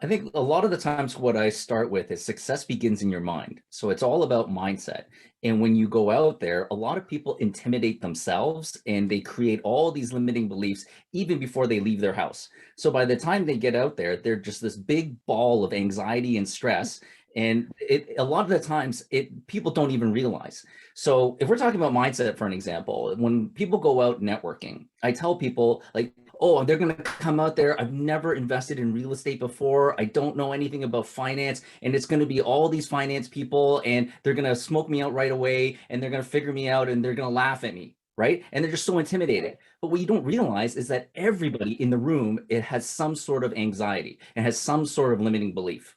I think a lot of the times what I start with is success begins in your mind. So it's all about mindset. And when you go out there, a lot of people intimidate themselves and they create all these limiting beliefs even before they leave their house. So by the time they get out there, they're just this big ball of anxiety and stress. And a lot of the times people don't even realize. So if we're talking about mindset, for an example, when people go out networking, I tell people like, oh, they're going to come out there. I've never invested in real estate before. I don't know anything about finance. And it's going to be all these finance people and they're going to smoke me out right away and they're going to figure me out and they're going to laugh at me. Right. And they're just so intimidated. But what you don't realize is that everybody in the room, it has some sort of anxiety and has some sort of limiting belief.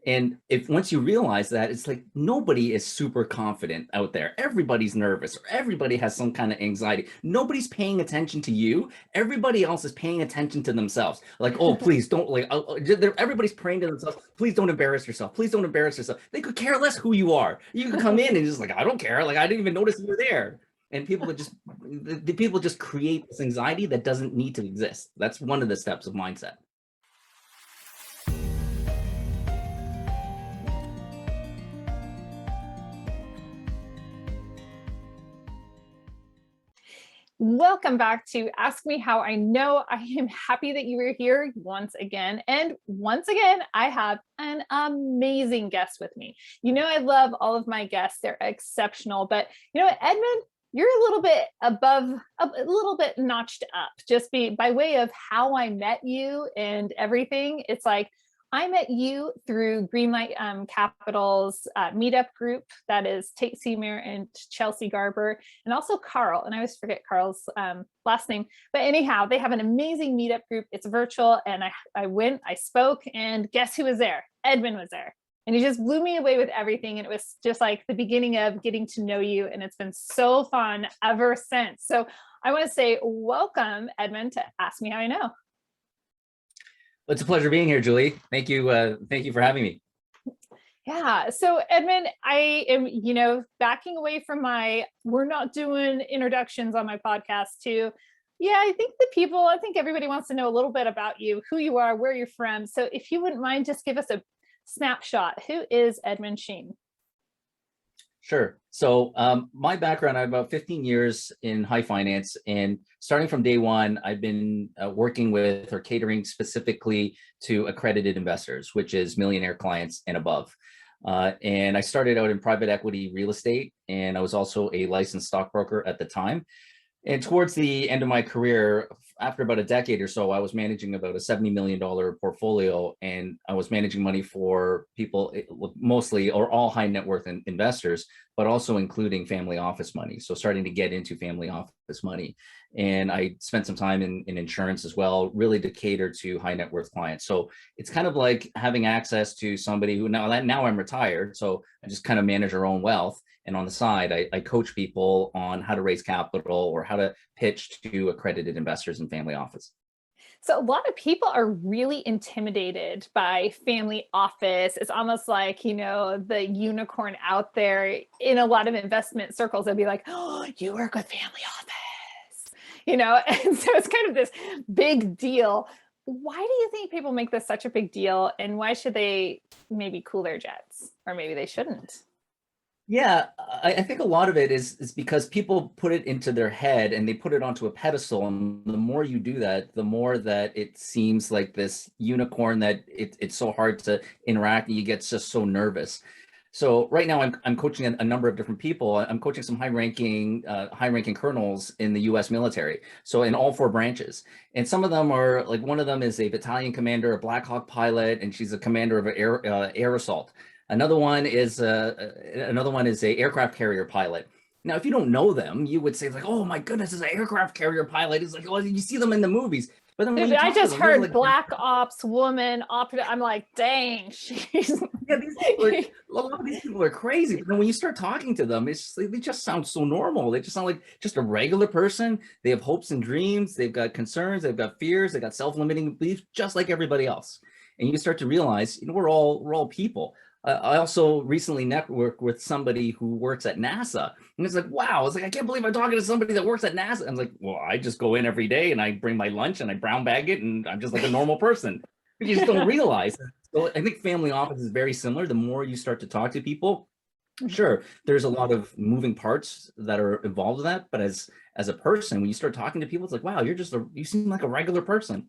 And if once you realize that, it's like nobody is super confident out there. Everybody's nervous or everybody has some kind of anxiety. Nobody's paying attention to you. Everybody else is paying attention to themselves. Like, oh, please don't everybody's praying to themselves. Please don't embarrass yourself. Please don't embarrass yourself. They could care less who you are. You could come in and just like, I don't care. Like, I didn't even notice you were there. And people are just, the people just create this anxiety that doesn't need to exist. That's one of the steps of mindset. Welcome back to Ask Me How I Know. I am happy that you are here once again. And once again, I have an amazing guest with me. You know, I love all of my guests. They're exceptional. But you know what, Edmund, you're a little bit above, a little bit notched up, just by way of how I met you and everything. It's like, I met you through Greenlight Capital's meetup group. That is Tate Seymour and Chelsea Garber, and also Carl. And I always forget Carl's last name. But anyhow, they have an amazing meetup group. It's virtual. And I went, I spoke, and guess who was there? Edmund was there. And he just blew me away with everything. And it was just like the beginning of getting to know you. And it's been so fun ever since. So I want to say welcome, Edmund, to Ask Me How I Know. It's a pleasure being here, Julie. Thank you. Thank you for having me. Yeah. So Edmund, I am, you know, backing away from we're not doing introductions on my podcast too. Yeah, I think everybody wants to know a little bit about you, who you are, where you're from. So if you wouldn't mind, just give us a snapshot. Who is Edmund Chien? Sure. So my background, I have about 15 years in high finance, and starting from day one, I've been working with or catering specifically to accredited investors, which is millionaire clients and above. And I started out in private equity real estate, and I was also a licensed stockbroker at the time. And towards the end of my career, after about a decade or so, I was managing about a $70 million portfolio, and I was managing money for people, mostly or all high net worth investors, but also including family office money. So starting to get into family office money. And I spent some time in insurance as well, really to cater to high net worth clients. So it's kind of like having access to somebody who now I'm retired. So I just kind of manage our own wealth. And on the side, I coach people on how to raise capital or how to pitch to accredited investors and family office. So a lot of people are really intimidated by family office. It's almost like, you know, the unicorn out there in a lot of investment circles. They'll be like, oh, you work with family office, you know? And so it's kind of this big deal. Why do you think people make this such a big deal? And why should they maybe cool their jets? Or maybe they shouldn't? Yeah, I think a lot of it is because people put it into their head and they put it onto a pedestal. And the more you do that, the more that it seems like this unicorn that it's so hard to interact and you get just so nervous. So right now I'm coaching a number of different people. I'm coaching some high-ranking colonels in the U.S. military. So in all four branches, and some of them are like, one of them is a battalion commander, a Black Hawk pilot, and she's a commander of an air assault. Another one is a aircraft carrier pilot. Now, if you don't know them, you would say like, "Oh my goodness, it's an aircraft carrier pilot." It's like, well, you see them in the movies, but then when you I talk to just them, they're heard like, Black Ops woman. I'm like, dang, she's. yeah, a lot of these people are crazy. But then when you start talking to them, it's just, they just sound so normal. They just sound like just a regular person. They have hopes and dreams. They've got concerns. They've got fears. They've got self-limiting beliefs, just like everybody else. And you start to realize, you know, we're all people. I also recently networked with somebody who works at NASA, and it's like, wow, it's like, I can't believe I'm talking to somebody that works at NASA. I'm like, well, I just go in every day and I bring my lunch and I brown bag it, and I'm just like a normal person. But you just don't realize So I think family office is very similar. The more you start to talk to people, Mhm. sure, there's a lot of moving parts that are involved with that. But as a person, when you start talking to people, it's like, wow, you seem like a regular person.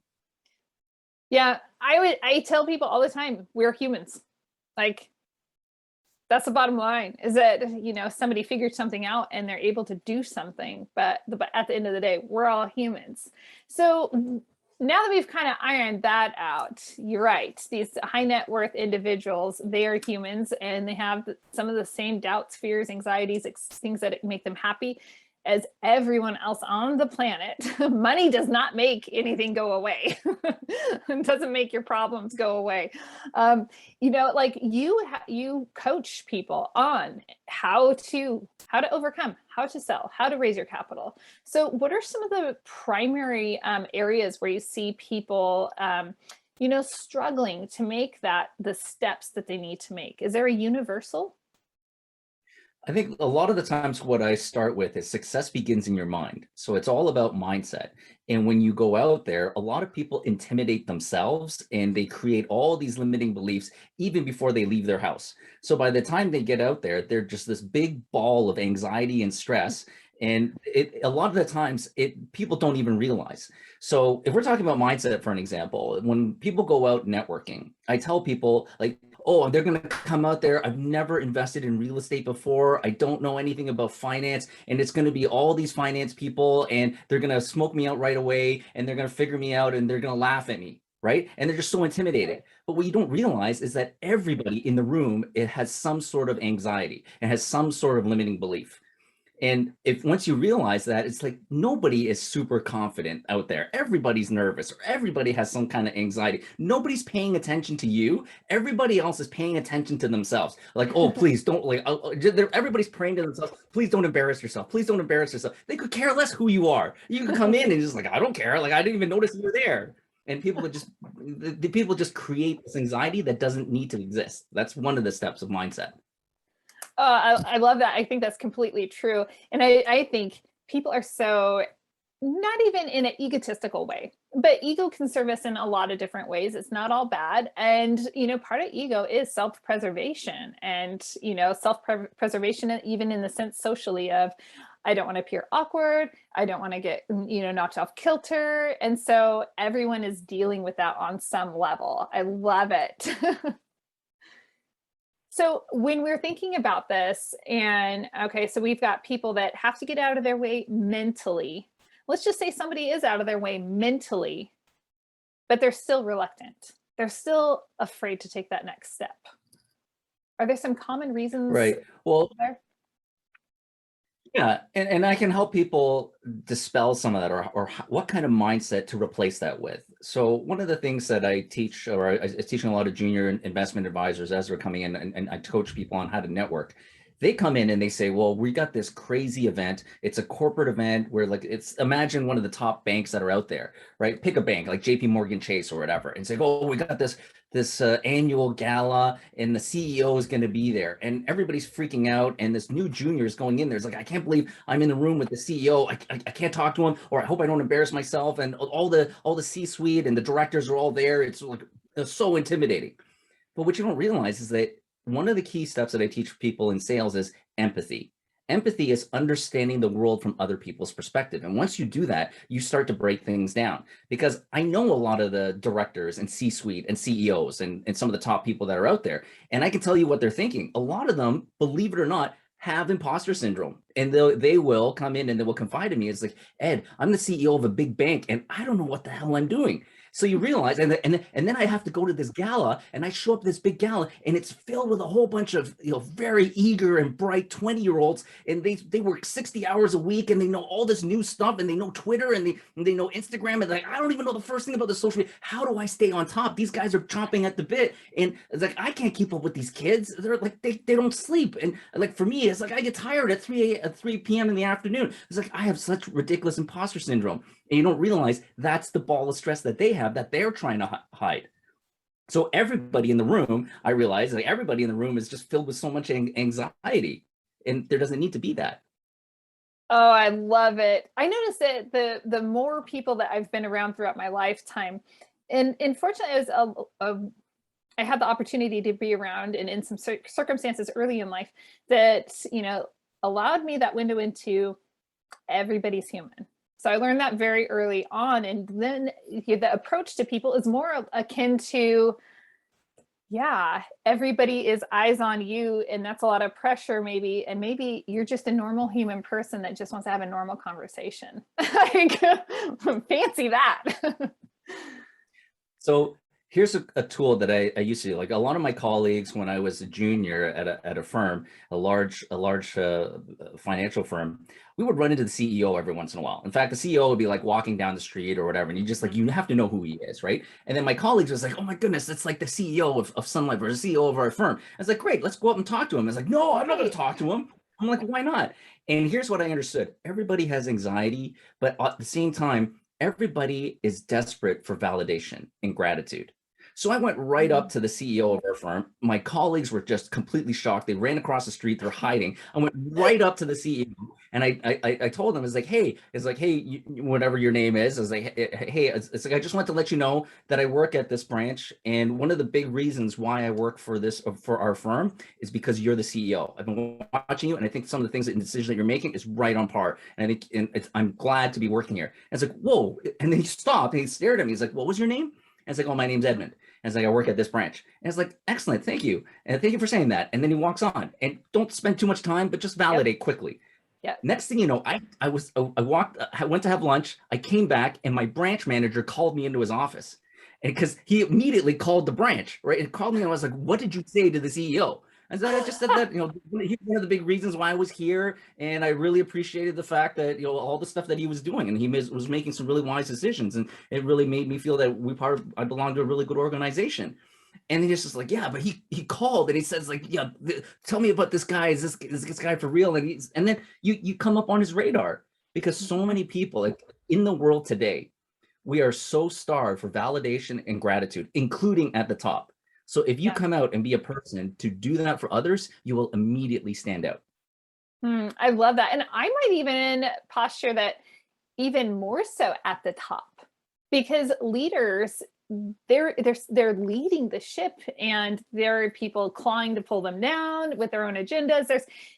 Yeah, I tell people all the time, we're humans. Like, that's the bottom line, is that, somebody figured something out and they're able to do something, but at the end of the day, we're all humans. So now that we've kind of ironed that out, you're right. These high net worth individuals, they are humans and they have some of the same doubts, fears, anxieties, things that make them happy as everyone else on the planet. Money does not make anything go away. It doesn't make your problems go away. Like you coach people on how to overcome, how to sell, how to raise your capital. So what are some of the primary areas where you see people struggling to make the steps that they need to make? Is there a universal? I think a lot of the times what I start with is success begins in your mind. So it's all about mindset. And when you go out there, a lot of people intimidate themselves and they create all these limiting beliefs even before they leave their house. So by the time they get out there, they're just this big ball of anxiety and stress. And a lot of the times people don't even realize. So if we're talking about mindset, for an example, when people go out networking, I tell people like, oh, they're going to come out there. I've never invested in real estate before. I don't know anything about finance. And it's going to be all these finance people and they're going to smoke me out right away and they're going to figure me out and they're going to laugh at me. Right. And they're just so intimidating. But what you don't realize is that everybody in the room, it has some sort of anxiety and has some sort of limiting belief. And if once you realize that, it's like nobody is super confident out there. Everybody's nervous or everybody has some kind of anxiety. Nobody's paying attention to you. Everybody else is paying attention to themselves. Like, oh, please don't everybody's praying to themselves. Please don't embarrass yourself. Please don't embarrass yourself. They could care less who you are. You can come in and just like, I don't care. Like, I didn't even notice you were there. And the people just create this anxiety that doesn't need to exist. That's one of the steps of mindset. I love that. I think that's completely true. And I think people are so, not even in an egotistical way, but ego can serve us in a lot of different ways. It's not all bad. And, part of ego is self-preservation and, self-preservation, even in the sense socially of, I don't want to appear awkward. I don't want to get, knocked off kilter. And so everyone is dealing with that on some level. I love it. So when we're thinking about this, and okay, so we've got people that have to get out of their way mentally. Let's just say somebody is out of their way mentally, but they're still reluctant. They're still afraid to take that next step. Are there some common reasons Right. Well, there? yeah, and I can help people dispel some of that, or what kind of mindset to replace that with. So one of the things that I teach, or I teaching a lot of junior investment advisors as they're coming in, and I coach people on how to network. They come in and they say, well, we got this crazy event. It's a corporate event where like imagine one of the top banks that are out there, right? Pick a bank like JP Morgan Chase or whatever and say, oh, we got this annual gala and the CEO is going to be there and everybody's freaking out and this new junior is going in there. It's like, I can't believe I'm in the room with the CEO. I can't talk to him, or I hope I don't embarrass myself. And all the C-suite and the directors are all there. It's so intimidating. But what you don't realize is that one of the key steps that I teach people in sales is empathy. Empathy is understanding the world from other people's perspective. And once you do that, you start to break things down. Because I know a lot of the directors and C-suite and CEOs and some of the top people that are out there. And I can tell you what they're thinking. A lot of them, believe it or not, have imposter syndrome. And they will come in and they will confide in me. It's like, Ed, I'm the CEO of a big bank and I don't know what the hell I'm doing. So you realize, and then I have to go to this gala, and I show up to this big gala, and it's filled with a whole bunch of very eager and bright 20-year-olds, and they work 60 hours a week, and they know all this new stuff, and they know Twitter, and they know Instagram, and like I don't even know the first thing about the social media. How do I stay on top? These guys are chomping at the bit, and it's like I can't keep up with these kids. They're like they don't sleep, and like for me, it's like I get tired at 3 p.m. in the afternoon. It's like I have such ridiculous imposter syndrome. And you don't realize that's the ball of stress that they have that they're trying to hide. So everybody in the room, I realize like everybody in the room is just filled with so much anxiety, and there doesn't need to be that. Oh, I love it. I noticed that the more people that I've been around throughout my lifetime, and fortunately, it was a I had the opportunity to be around and in some circumstances early in life that, allowed me that window into everybody's human. So I learned that very early on. And then the approach to people is more akin to, yeah, everybody is eyes on you. And that's a lot of pressure, maybe. And maybe you're just a normal human person that just wants to have a normal conversation. Like, fancy that. So here's a tool that I used to do. Like a lot of my colleagues, when I was a junior at a firm, a large financial firm, we would run into the CEO every once in a while. In fact, the CEO would be like walking down the street or whatever, and you have to know who he is, right? And then my colleagues was like, oh my goodness, that's like the CEO of Sun Life or the CEO of our firm. I was like, great, let's go up and talk to him. I was like, no, I'm not going to talk to him. I'm like, why not? And here's what I understood. Everybody has anxiety, but at the same time, everybody is desperate for validation and gratitude. So I went right up to the CEO of our firm. My colleagues were just completely shocked. They ran across the street. They're hiding. I went right up to the CEO and I told them, whatever your name is. I was like, hey, it's like, I just want to let you know that I work at this branch. And one of the big reasons why I work for our firm is because you're the CEO. I've been watching you. And I think some of the things and decisions that you're making is right on par. And I'm glad to be working here. And it's like, whoa. And then he stopped and he stared at me. He's like, what was your name? And it's like, oh, my name's Edmund. And it's like, I work at this branch. And it's like, excellent, thank you. And thank you for saying that. And then he walks on and don't spend too much time, but just validate quickly. Yep. Next thing you know, I went to have lunch. I came back and my branch manager called me into his office. And because he immediately called the branch, right? And called me and I was like, what did you say to the CEO? And so I just said that, he's one of the big reasons why I was here. And I really appreciated the fact that, all the stuff that he was doing and he was making some really wise decisions. And it really made me feel that I belong to a really good organization. And he's just like, yeah, but he called and he says like, yeah, tell me about this guy. Is this guy for real? And then you come up on his radar because so many people like in the world today, we are so starved for validation and gratitude, including at the top. So if you come out and be a person to do that for others, you will immediately stand out. I love that. And I might even posture that even more so at the top, because leaders, they're leading the ship and there are people clawing to pull them down with their own agendas.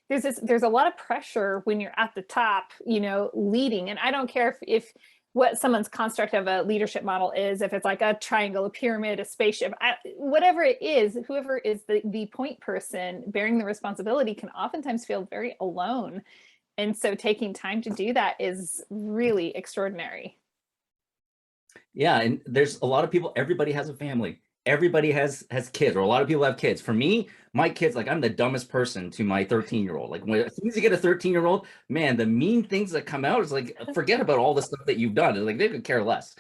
There's a lot of pressure when you're at the top, leading. And I don't care if what someone's construct of a leadership model is, if it's like a triangle, a pyramid, a spaceship, whatever it is, whoever is the point person bearing the responsibility can oftentimes feel very alone. And so taking time to do that is really extraordinary. Yeah, and there's a lot of people, everybody has a family. Everybody has kids, or a lot of people have kids. For me, my kids, like I'm the dumbest person to my 13-year-old. Like as soon as you get a 13-year-old, man, the mean things that come out is like, forget about all the stuff that you've done. It's like they could care less.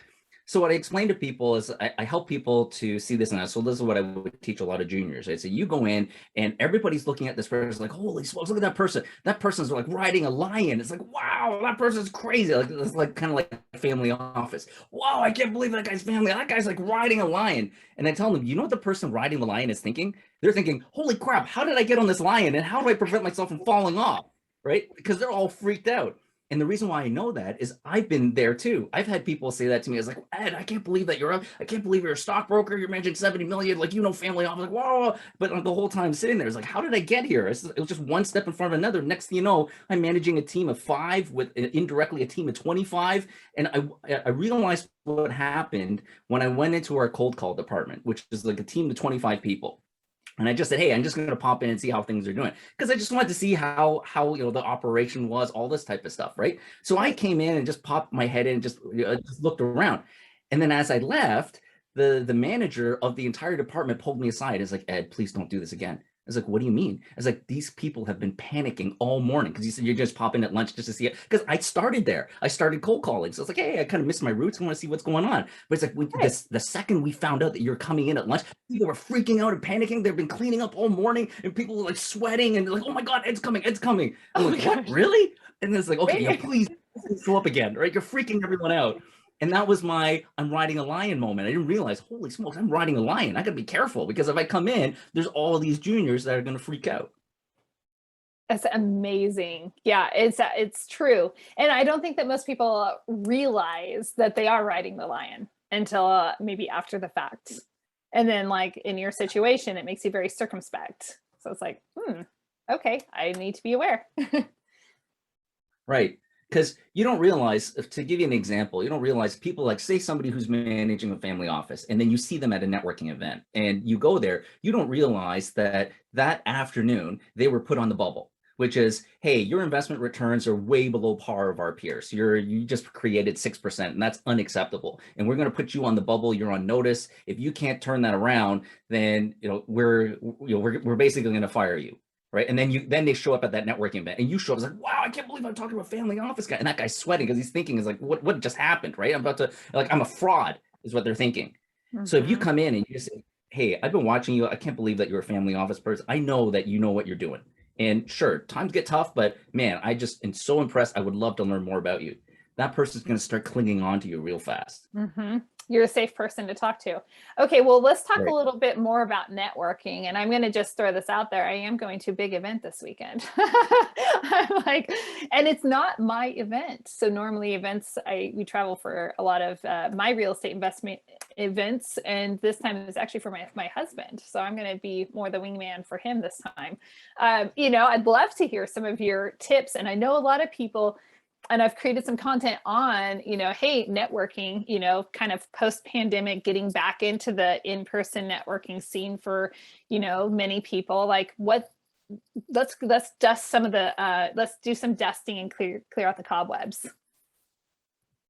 So what I explain to people is I help people to see this. And so this is what I would teach a lot of juniors. I say, you go in and everybody's looking at this person like, holy smokes, look at that person. That person's like riding a lion. It's like, wow, that person's crazy. Like it's like kind of like a family office. Wow, I can't believe that guy's family. That guy's like riding a lion. And I tell them, you know what the person riding the lion is thinking? They're thinking, holy crap, how did I get on this lion? And how do I prevent myself from falling off? Right? Because they're all freaked out. And the reason why I know that is I've been there too. I've had people say that to me. It's like, Ed, I can't believe that I can't believe you're a stockbroker. You're managing 70 million, like, family office. Like, whoa. But the whole time sitting there, it's like, how did I get here? It was just one step in front of another. Next thing you know, I'm managing a team of 5 with indirectly a team of 25. And I realized what happened when I went into our cold call department, which is like a team of 25 people. And I just said, hey, I'm just going to pop in and see how things are doing. Because I just wanted to see how the operation was, all this type of stuff, right? So I came in and just popped my head in and just looked around. And then as I left, the manager of the entire department pulled me aside. It's like, Ed, please don't do this again. I was like, what do you mean? I was like, these people have been panicking all morning because you said you're just popping at lunch just to see it. Because I started there. I started cold calling. So it's like, hey, I kind of missed my roots. I want to see what's going on. But it's like the second we found out that you're coming in at lunch, people were freaking out and panicking. They've been cleaning up all morning and people were like sweating and like, oh my God, Ed's coming, Ed's coming. I'm like, what, really? And it's like, okay, please show up again, right? You're freaking everyone out. And that was my I'm riding a lion moment. I didn't realize, holy smokes, I'm riding a lion. I got to be careful because if I come in, there's all these juniors that are going to freak out. That's amazing. Yeah, it's true. And I don't think that most people realize that they are riding the lion until maybe after the fact. And then like in your situation, it makes you very circumspect. So it's like, okay, I need to be aware. Right. Because you don't realize, to give you an example, you don't realize people like, say, somebody who's managing a family office, and then you see them at a networking event and you go there, you don't realize that that afternoon they were put on the bubble, which is, hey, your investment returns are way below par of our peers. You just created 6%, and that's unacceptable. And we're going to put you on the bubble. You're on notice. If you can't turn that around, then we're basically going to fire you. Right. And then they show up at that networking event and you show up, it's like, wow, I can't believe I'm talking to a family office guy. And that guy's sweating because he's thinking, is like, what just happened? Right. I'm a fraud is what they're thinking. So if you come in and you say, hey, I've been watching you. I can't believe that you're a family office person. I know that you know what you're doing. And sure, times get tough, but man, I just am so impressed. I would love to learn more about you. That person's going to start clinging on to you real fast. You're a safe person to talk to. Okay, well, let's talk Right. a little bit more about networking. And I'm going to just throw this out there. I am going to a big event this weekend. I'm like, and it's not my event. So normally events, we travel for a lot of my real estate investment events. And this time is actually for my husband. So I'm going to be more the wingman for him this time. I'd love to hear some of your tips. And I know a lot of people, and I've created some content on, hey, networking, kind of post-pandemic, getting back into the in-person networking scene for, many people. Like let's dust some of the, let's do some dusting and clear out the cobwebs.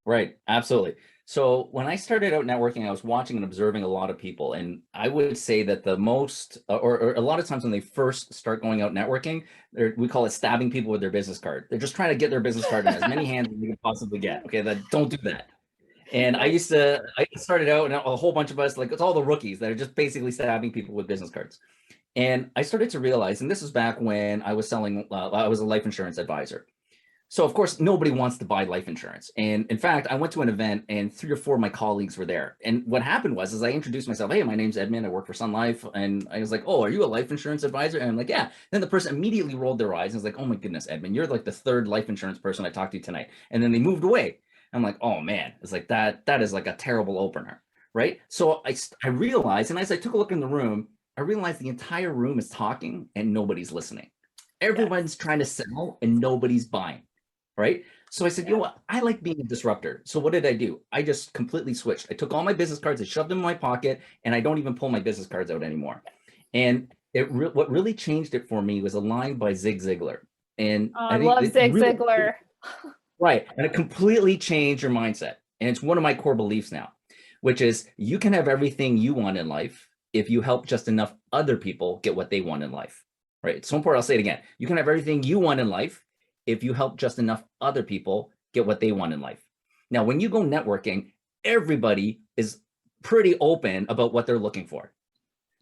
Right. Absolutely. So when I started out networking, I was watching and observing a lot of people. And I would say that the most, or a lot of times when they first start going out networking, we call it stabbing people with their business card. They're just trying to get their business card in as many hands as they can possibly get. Okay. Don't do that. And Right. I started out and a whole bunch of us, like it's all the rookies that are just basically stabbing people with business cards. And I started to realize, and this was back when I was I was a life insurance advisor. So of course, nobody wants to buy life insurance. And in fact, I went to an event and 3 or 4 of my colleagues were there. And what happened was, I introduced myself. Hey, my name's Edmund. I work for Sun Life. And I was like, oh, are you a life insurance advisor? And I'm like, yeah. Then the person immediately rolled their eyes and was like, oh my goodness, Edmund, you're like the 3rd life insurance person I talked to tonight. And then they moved away. I'm like, oh man, it's like that is like a terrible opener. Right. So I realized, and as I took a look in the room, I realized the entire room is talking and nobody's listening. Everyone's trying to sell and nobody's buying. Right. So I said, you know what? I like being a disruptor. So what did I do? I just completely switched. I took all my business cards, I shoved them in my pocket, and I don't even pull my business cards out anymore. And what really changed it for me was a line by Zig Ziglar. And I I think love it Zig really, Ziglar. right. And it completely changed your mindset. And it's one of my core beliefs now, which is you can have everything you want in life if you help just enough other people get what they want in life. Right. It's so important. I'll say it again. You can have everything you want in life if you help just enough other people get what they want in life. Now, when you go networking, everybody is pretty open about what they're looking for.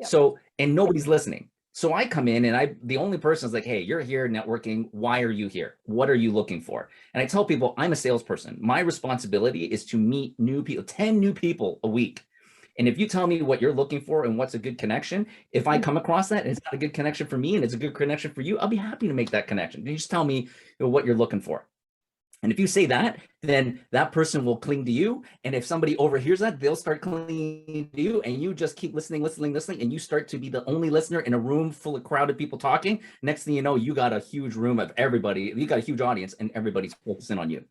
Yep. So, and nobody's listening. So I come in and the only person is like, hey, you're here networking. Why are you here? What are you looking for? And I tell people I'm a salesperson. My responsibility is to meet new people, 10 new people a week. And if you tell me what you're looking for and what's a good connection, if I come across that and it's not a good connection for me and it's a good connection for you, I'll be happy to make that connection. You just tell me what you're looking for. And if you say that, then that person will cling to you. And if somebody overhears that, they'll start clinging to you. And you just keep listening. And you start to be the only listener in a room full of crowded people talking. Next thing you know, you got a huge room of everybody. You got a huge audience and everybody's focusing on you.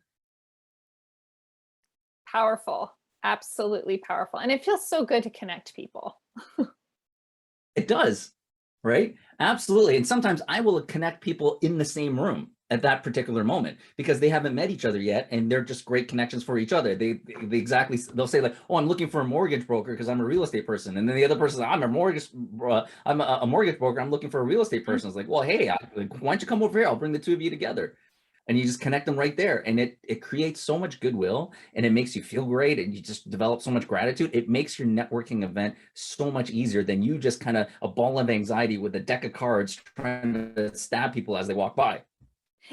Powerful. Absolutely powerful. And it feels so good to connect people. It does, right? Absolutely. And sometimes I will connect people in the same room at that particular moment because they haven't met each other yet and they're just great connections for each other. They'll say like, oh, I'm looking for a mortgage broker because I'm a real estate person. And then the other person, I'm a mortgage broker. I'm looking for a real estate person. It's like, well, hey, why don't you come over here? I'll bring the 2 of you together. And you just connect them right there. And it creates so much goodwill and it makes you feel great. And you just develop so much gratitude. It makes your networking event so much easier than you just kind of a ball of anxiety with a deck of cards trying to stab people as they walk by.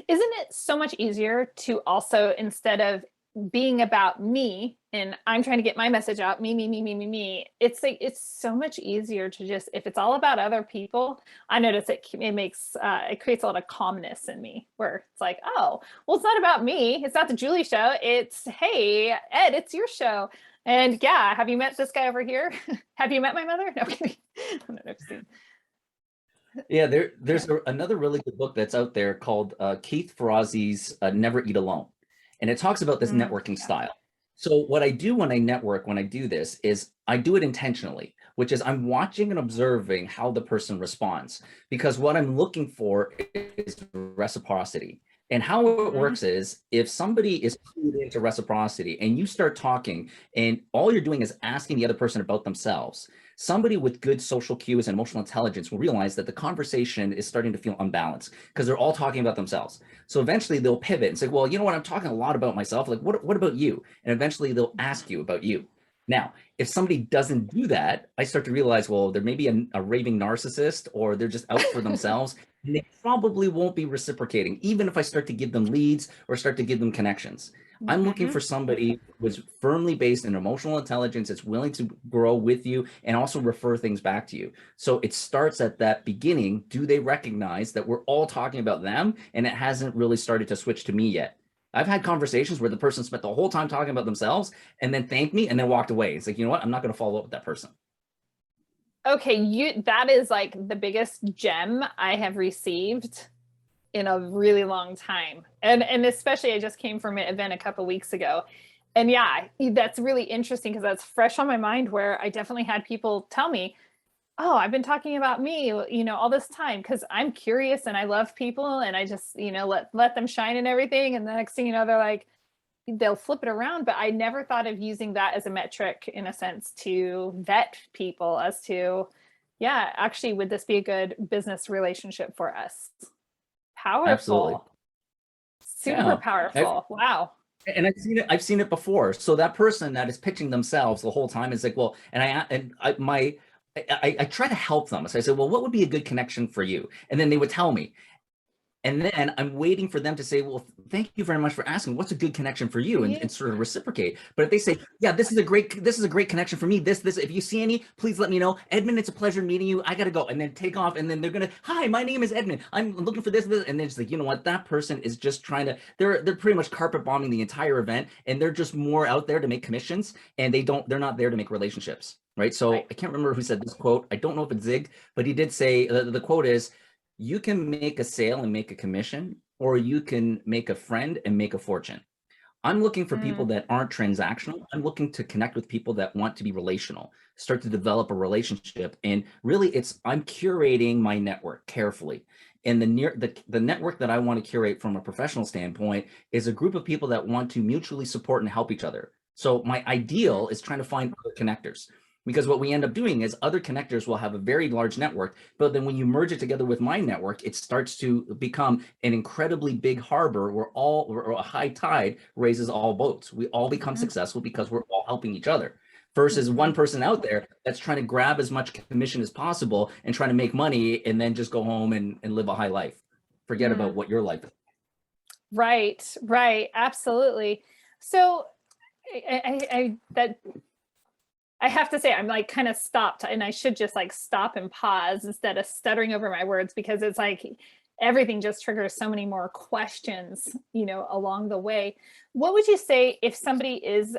Isn't it so much easier to also, instead of being about me and I'm trying to get my message out, me, it's like, it's so much easier to just, if it's all about other people, I notice it makes, it creates a lot of calmness in me where it's like, oh, well, it's not about me. It's not the Julie show. It's, hey, Ed, it's your show. And yeah, have you met this guy over here? Have you met my mother? No, I'm kidding. No, no, just kidding. Yeah, there's another really good book that's out there called Keith Ferrazzi's Never Eat Alone. And it talks about this networking style. So what I do when I network, when I do this, is I do it intentionally, which is I'm watching and observing how the person responds. Because what I'm looking for is reciprocity. And how it works is if somebody is clued into reciprocity and you start talking and all you're doing is asking the other person about themselves, somebody with good social cues and emotional intelligence will realize that the conversation is starting to feel unbalanced because they're all talking about themselves. So eventually they'll pivot and say, well, you know what, I'm talking a lot about myself. Like, what about you? And eventually they'll ask you about you. Now, if somebody doesn't do that, I start to realize, well, there may be a raving narcissist or they're just out for themselves. And they probably won't be reciprocating, even if I start to give them leads or start to give them connections. I'm looking for somebody who is firmly based in emotional intelligence, that's willing to grow with you and also refer things back to you. So it starts at that beginning. Do they recognize that we're all talking about them and it hasn't really started to switch to me yet? I've had conversations where the person spent the whole time talking about themselves and then thanked me and then walked away. It's like, you know what? I'm not going to follow up with that person. Okay, that is like the biggest gem I have received in a really long time. And especially I just came from an event a couple weeks ago. And yeah, that's really interesting because that's fresh on my mind where I definitely had people tell me, oh, I've been talking about me, all this time because I'm curious and I love people and I just, let them shine and everything. And the next thing you know, they're like, they'll flip it around. But I never thought of using that as a metric in a sense to vet people as to, yeah, actually, would this be a good business relationship for us? Absolutely. Powerful. Super Yeah. powerful. Wow. And I've seen it before. So that person that is pitching themselves the whole time is like, well, I try to help them. So I said, well, what would be a good connection for you? And then they would tell me. And then I'm waiting for them to say, well, thank you very much for asking. What's a good connection for you? And sort of reciprocate. But if they say, yeah, this is a great connection for me. This, if you see any, please let me know. Edmund, it's a pleasure meeting you. I got to go. And then take off. And then they're going to, hi, my name is Edmund. I'm looking for this. And then it's like, you know what? That person is just trying to, they're pretty much carpet bombing the entire event. And they're just more out there to make commissions. And they're not there to make relationships. Right. So I can't remember who said this quote. I don't know if it's Zig, but he did say the quote is, you can make a sale and make a commission, or you can make a friend and make a fortune. I'm looking for people that aren't transactional. I'm looking to connect with people that want to be relational, start to develop a relationship. And really I'm curating my network carefully. And the network that I want to curate from a professional standpoint is a group of people that want to mutually support and help each other. So my ideal is trying to find other connectors. Because what we end up doing is other connectors will have a very large network, but then when you merge it together with my network, it starts to become an incredibly big harbor where a high tide raises all boats. We all become successful because we're all helping each other. Versus one person out there that's trying to grab as much commission as possible and trying to make money and then just go home and live a high life. Forget about what your life is. Right. Absolutely. So I have to say, I'm like kind of stopped and I should just like stop and pause instead of stuttering over my words because it's like everything just triggers so many more questions, along the way. What would you say if somebody is,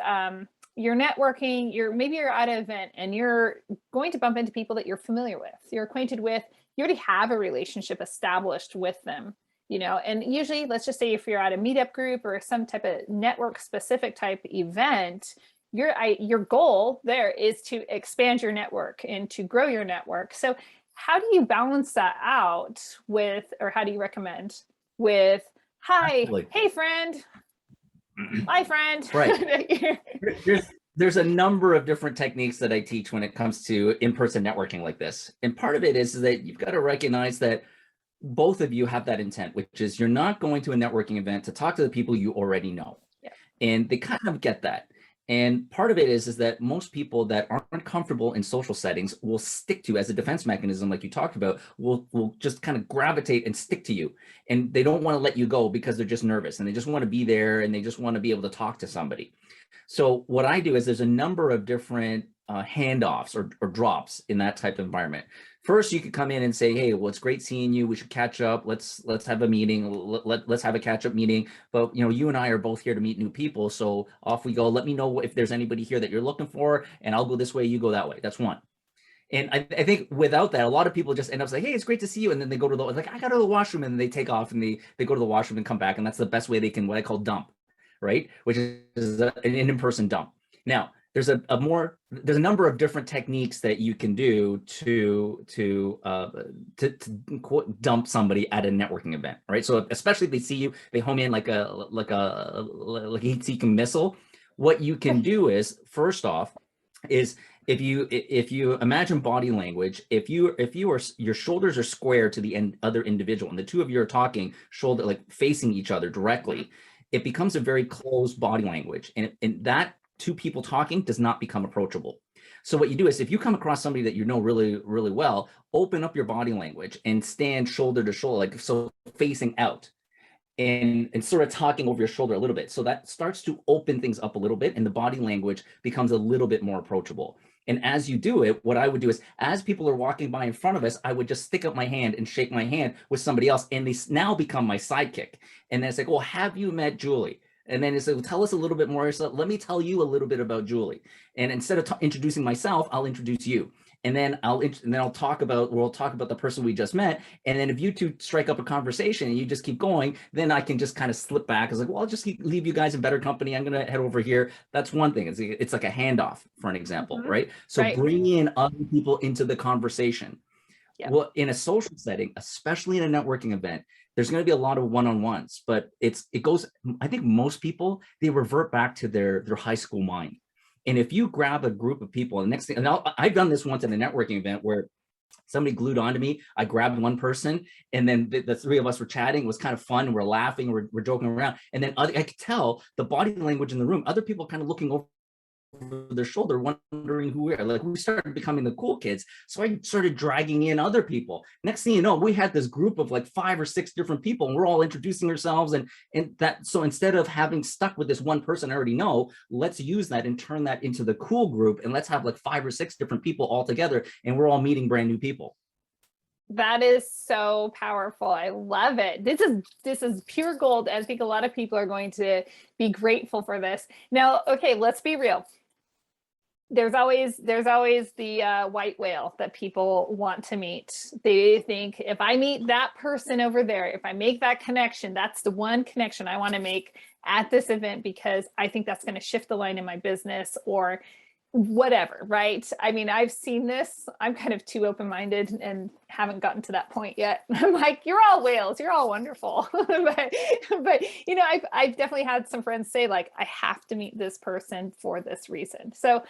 you're networking, maybe you're at an event and you're going to bump into people that you're familiar with, you're acquainted with, you already have a relationship established with them, and usually let's just say if you're at a meetup group or some type of network specific type event, your goal there is to expand your network and to grow your network. So how do you balance that out with, or how do you recommend with, hi, Absolutely. Hey friend, bye friend. Right. There's a number of different techniques that I teach when it comes to in-person networking like this. And part of it is that you've got to recognize that both of you have that intent, which is you're not going to a networking event to talk to the people you already know. Yeah. And they kind of get that. And part of it is that most people that aren't comfortable in social settings will stick to, as a defense mechanism, like you talked about, will just kind of gravitate and stick to you. And they don't want to let you go because they're just nervous and they just want to be there and they just want to be able to talk to somebody. So what I do is there's a number of different handoffs or drops in that type of environment. First, you could come in and say, "Hey, well, it's great seeing you. We should catch up. Let's have a meeting. Let's have a catch up meeting. But you and I are both here to meet new people. So off we go. Let me know if there's anybody here that you're looking for, and I'll go this way. You go that way." That's one. And I think without that, a lot of people just end up saying, "Hey, it's great to see you," and then they go to the I got to the washroom, and they take off and they go to the washroom and come back, and that's the best way they can what I call dump, right? Which is an in-person dump. Now, there's a number of different techniques that you can do to quote dump somebody at a networking event, right? So especially if they see you, they home in like a heat-seeking missile. What you can do is first off is if you imagine body language, if your shoulders are square to the other individual and the two of you are talking shoulder like facing each other directly, it becomes a very closed body language, and that two people talking does not become approachable. So what you do is if you come across somebody that you know really really well, open up your body language and stand shoulder to shoulder, like so facing out, and sort of talking over your shoulder a little bit. So that starts to open things up a little bit and the body language becomes a little bit more approachable. And as you do it, what I would do is as people are walking by in front of us, I would just stick up my hand and shake my hand with somebody else. And they now become my sidekick. And then it's like, well, have you met Julie? And then it's like, well, tell us a little bit more. So let me tell you a little bit about Julie. And instead of introducing myself, I'll introduce you. And then we'll talk about the person we just met. And then if you two strike up a conversation and you just keep going, then I can just kind of slip back. It's like, well, I'll just leave you guys in better company. I'm going to head over here. That's one thing. It's like a handoff, for an example, right? So bring in other people into the conversation. Yep. Well, in a social setting, especially in a networking event, there's going to be a lot of one-on-ones, but it goes, I think most people, they revert back to their high school mind. And if you grab a group of people, and the next thing, and I've done this once at a networking event where somebody glued onto me. I grabbed one person, and then the three of us were chatting. It was kind of fun. We're laughing. We're joking around. And then I could tell the body language in the room. Other people kind of looking over their shoulder, wondering who we are. Like we started becoming the cool kids. So I started dragging in other people. Next thing you know, we had this group of like 5 or 6 different people, and we're all introducing ourselves. And that, so instead of having stuck with this one person I already know, let's use that and turn that into the cool group. And let's have like 5 or 6 different people all together. And we're all meeting brand new people. That is so powerful. I love it. This is pure gold. I think a lot of people are going to be grateful for this. Now, okay, let's be real. There's always the white whale that people want to meet. They think if I meet that person over there, if I make that connection, that's the one connection I want to make at this event because I think that's going to shift the line in my business or whatever, right? I mean, I've seen this. I'm kind of too open-minded and haven't gotten to that point yet. I'm like, you're all whales, you're all wonderful. but you know, I've definitely had some friends say like, I have to meet this person for this reason. So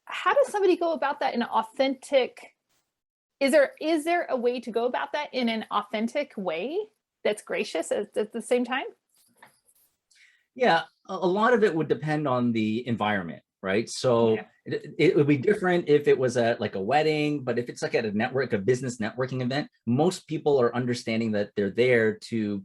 how does somebody go about that in an authentic, is there a way to go about that in an authentic way that's gracious at the same time? Yeah, a lot of it would depend on the environment, right? So it would be different if it was at like a wedding, but if it's like at a business networking event, most people are understanding that they're there to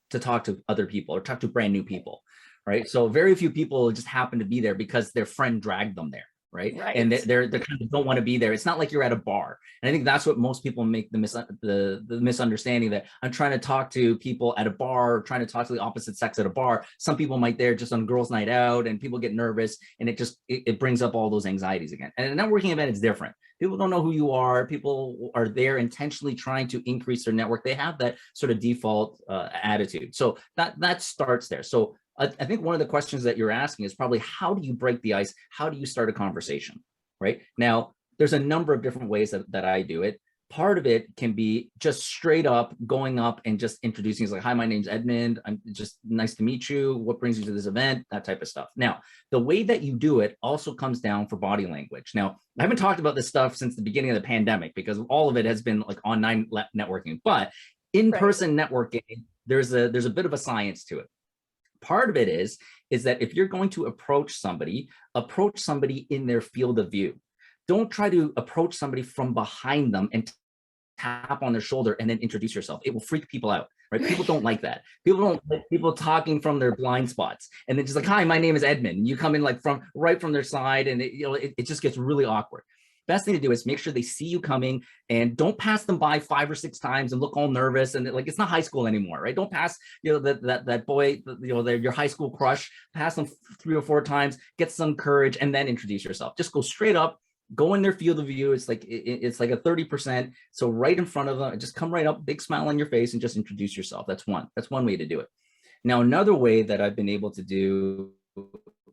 talk to other people or talk to brand new people, right? So very few people just happen to be there because their friend dragged them there. Right. And they kind of don't want to be there. It's not like you're at a bar. And I think that's what most people make the misunderstanding, that I'm trying to talk to people at a bar, or trying to talk to the opposite sex at a bar. Some people might there just on girls' night out, and people get nervous, and it brings up all those anxieties again. And at a networking event, it's different. People don't know who you are. People are there intentionally trying to increase their network. They have that sort of default attitude. So that starts there. So I think one of the questions that you're asking is probably, how do you break the ice? How do you start a conversation, right? Now, there's a number of different ways that I do it. Part of it can be just straight up going up and just introducing. It's like, hi, my name's Edmund. I'm just nice to meet you. What brings you to this event? That type of stuff. Now, the way that you do it also comes down for body language. Now, I haven't talked about this stuff since the beginning of the pandemic because all of it has been like online networking, but in-person networking, there's a bit of a science to it. Part of it is that if you're going to approach somebody in their field of view. Don't try to approach somebody from behind them and tap on their shoulder and then introduce yourself. It will freak people out. right? People don't like that. People don't like people talking from their blind spots. And then just like, hi, my name is Edmund. And you come in like from right from their side, and it just gets really awkward. Best thing to do is make sure they see you coming, and don't pass them by 5 or 6 times and look all nervous. And like, it's not high school anymore, right? Don't pass, that boy, your high school crush, pass them 3 or 4 times, get some courage, and then introduce yourself. Just go straight up, go in their field of view. It's like a 30%. So right in front of them, just come right up, big smile on your face, and just introduce yourself. That's one way to do it. Now, another way that I've been able to do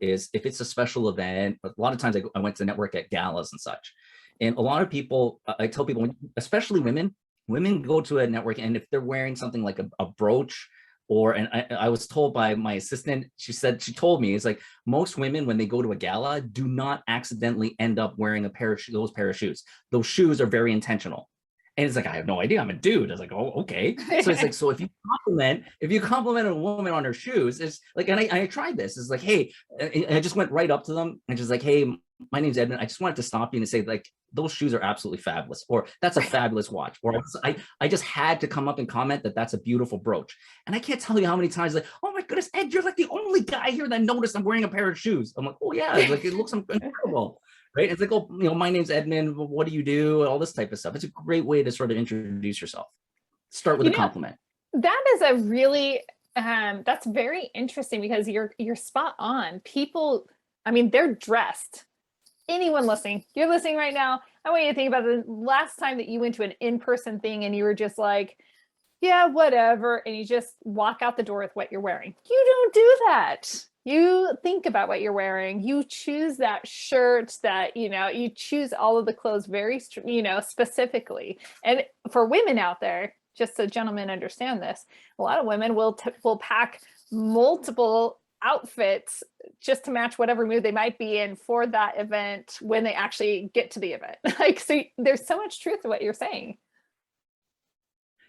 is if it's a special event. A lot of times I went to network at galas and such. And a lot of people, I tell people, especially women go to a network, and if they're wearing something like a brooch, and I was told by my assistant, she told me, it's like most women, when they go to a gala, do not accidentally end up wearing those pair of shoes. Those shoes are very intentional. And it's like, I have no idea. I'm a dude. I was like, oh, okay. So it's like, so if you compliment a woman on her shoes, it's like, and I tried this. It's like, hey, and I just went right up to them and just like, hey, my name's Edmund. I just wanted to stop you and say, like, those shoes are absolutely fabulous, or that's a fabulous watch, or I just had to come up and comment that that's a beautiful brooch. And I can't tell you how many times, like, oh my goodness, Ed, you're like the only guy here that noticed I'm wearing a pair of shoes. I'm like, oh yeah, like it looks incredible. Right? It's like, oh, my name's Edmund. What do you do? All this type of stuff. It's a great way to sort of introduce yourself. Start with a compliment. That is a really, that's very interesting, because you're spot on. People, I mean, they're dressed. Anyone listening, you're listening right now, I want you to think about the last time that you went to an in-person thing and you were just like, yeah, whatever, and you just walk out the door with what you're wearing. You don't do that. You think about what you're wearing. You choose that shirt, that, you choose all of the clothes very, specifically. And for women out there, just so gentlemen understand this, a lot of women will pack multiple outfits just to match whatever mood they might be in for that event when they actually get to the event. Like, so there's so much truth to what you're saying.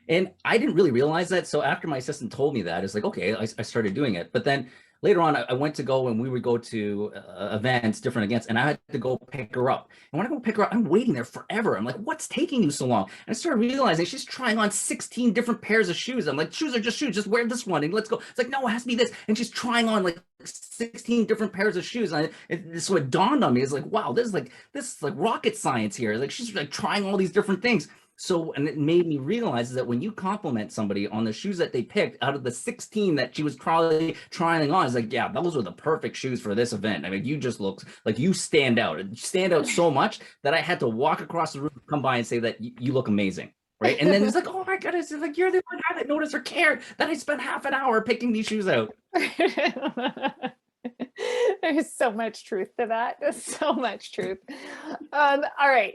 And I didn't really realize that. So after my assistant told me that, it's like, okay, I started doing it. But then later on, I went to go, and we would go to different events, and I had to go pick her up. And when I go pick her up, I'm waiting there forever. I'm like, what's taking you so long? And I started realizing she's trying on 16 different pairs of shoes. I'm like, shoes are just shoes. Just wear this one and let's go. It's like, no, it has to be this. And she's trying on like 16 different pairs of shoes. And so it dawned on me. It's like, wow, this is like rocket science here. Like, she's like trying all these different things. So, and it made me realize that when you compliment somebody on the shoes that they picked out of the 16 that she was probably trying on, it's like, yeah, those were the perfect shoes for this event. I mean, you just look like you stand out so much that I had to walk across the room, come by and say that you look amazing. Right. And then it's like, oh my goodness, it's like, you're the one guy that noticed or cared that I spent half an hour picking these shoes out. There's so much truth to that. There's so much truth. All right.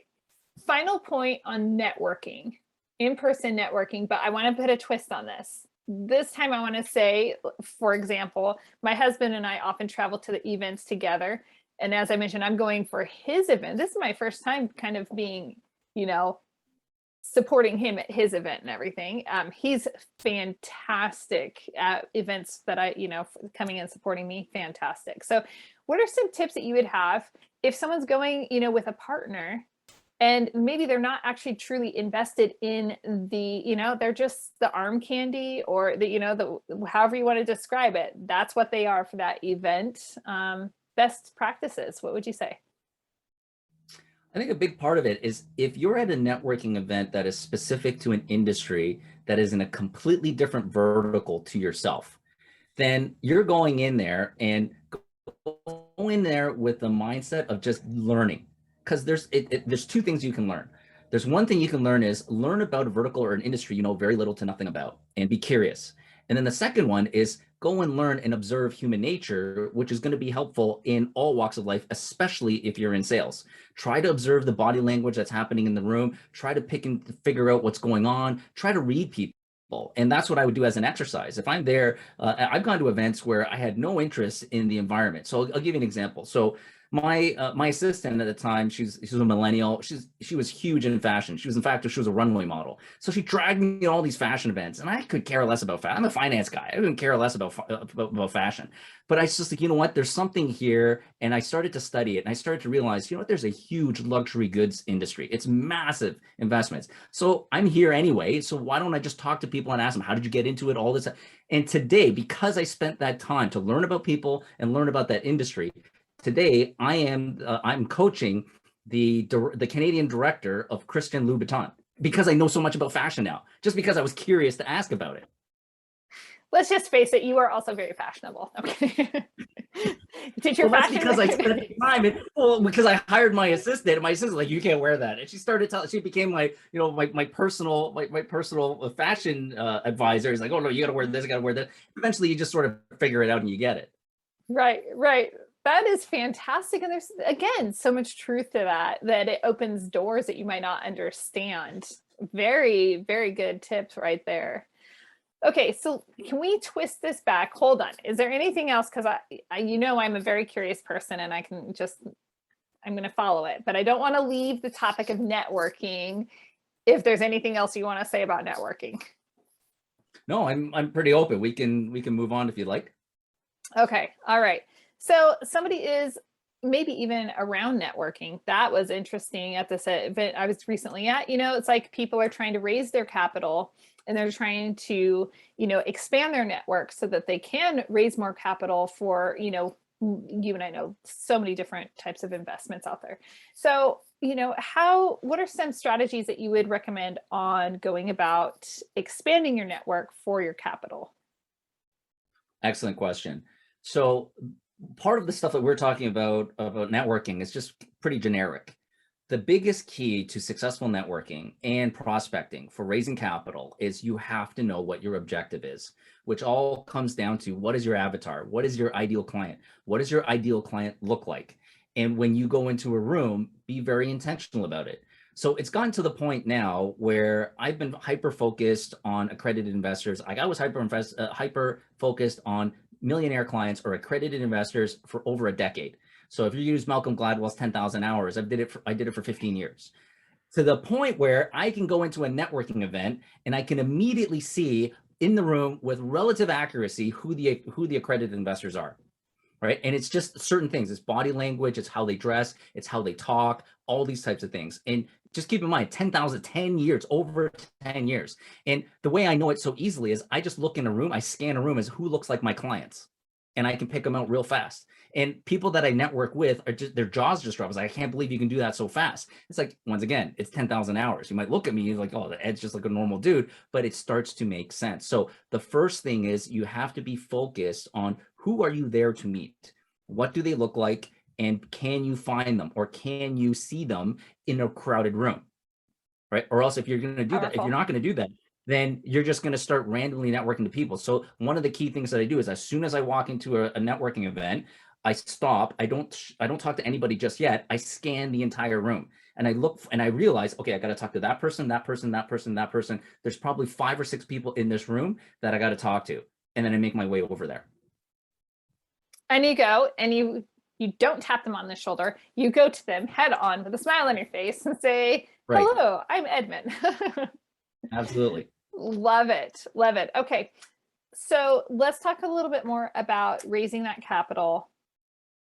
Final point on networking, in-person networking, but I want to put a twist on this. This time I want to say, for example, my husband and I often travel to the events together. And as I mentioned, I'm going for his event. This is my first time kind of being, supporting him at his event and everything. He's fantastic at events that coming and supporting me, fantastic. So what are some tips that you would have if someone's going, with a partner, and maybe they're not actually truly invested in the, they're just the arm candy, or the however you want to describe it. That's what they are for that event. Best practices, what would you say? I think a big part of it is if you're at a networking event that is specific to an industry that is in a completely different vertical to yourself, then you're going in there with the mindset of just learning. Because there's 2 things you can learn. There's one thing you can learn is learn about a vertical or an industry you know very little to nothing about, and be curious. And then the second one is go and learn and observe human nature, which is going to be helpful in all walks of life, especially if you're in sales. Try to observe the body language that's happening in the room. Try to pick and figure out what's going on. Try to read people. And that's what I would do as an exercise. If I'm there, I've gone to events where I had no interest in the environment. So I'll give you an example. So My assistant at the time, she's a millennial. She was huge in fashion. She was a runway model. So she dragged me to all these fashion events, and I could care less about fashion. I'm a finance guy. I couldn't care less about fashion. But I was just like, you know what? There's something here, and I started to study it, and I started to realize, you know what? There's a huge luxury goods industry. It's massive investments. So I'm here anyway. So why don't I just talk to people and ask them, how did you get into it? All this. And today, because I spent that time to learn about people and learn about that industry, today I'm coaching the Canadian director of Christian Louboutin because I know so much about fashion now, just because I was curious to ask about it. Let's just face it, you are also very fashionable. Okay. Did your That's fashion because I spent the time, because I hired my assistant, and my assistant like, you can't wear that, and she became my personal fashion advisor. He's like, oh no, you got to wear this, you got to wear that. Eventually, you just sort of figure it out and you get it. Right. That is fantastic. And there's, again, so much truth to that it opens doors that you might not understand. Very, very good tips right there. Okay, so can we twist this back? Hold on. Is there anything else? Because I'm a very curious person, and I'm going to follow it, but I don't want to leave the topic of networking. If there's anything else you want to say about networking. No, I'm pretty open. We can move on if you'd like. Okay. All right. So somebody is maybe even around networking. That was interesting at this event I was recently at. It's like people are trying to raise their capital, and they're trying to, expand their network so that they can raise more capital for, you and I know so many different types of investments out there. So, what are some strategies that you would recommend on going about expanding your network for your capital? Excellent question. So part of the stuff that we're talking about networking is just pretty generic. The biggest key to successful networking and prospecting for raising capital is you have to know what your objective is, which all comes down to what is your avatar? What is your ideal client? What does your ideal client look like? And when you go into a room, be very intentional about it. So it's gotten to the point now where I've been hyper focused on accredited investors. Like I was hyper focused on millionaire clients or accredited investors for over a decade. So if you use Malcolm Gladwell's 10,000 hours, I did it for 15 years, to the point where I can go into a networking event and I can immediately see in the room with relative accuracy who the accredited investors are. Right. And it's just certain things. It's body language, it's how they dress, it's how they talk, all these types of things. And just keep in mind, 10 years, over 10 years. And the way I know it so easily is I just look in a room, I scan a room as who looks like my clients, and I can pick them out real fast. And people that I network with are just, their jaws just drop. It's like, I can't believe you can do that so fast. It's like, once again, it's 10,000 hours. You might look at me like, oh, Ed's just like a normal dude, but it starts to make sense. So the first thing is you have to be focused on who are you there to meet? What do they look like? And can you find them, or can you see them in a crowded room? Right. Or else if you're going to do that, if you're not going to do that, then you're just going to start randomly networking to people. So one of the key things that I do is as soon as I walk into a networking event, I stop. I don't talk to anybody just yet. I scan the entire room and I look and I realize, okay, I got to talk to that person, that person, that person, that person. There's probably 5 or 6 people in this room that I got to talk to. And then I make my way over there. And you go and you don't tap them on the shoulder. You go to them head on with a smile on your face and say, hello, I'm Edmund. Absolutely. Love it. Love it. Okay. So let's talk a little bit more about raising that capital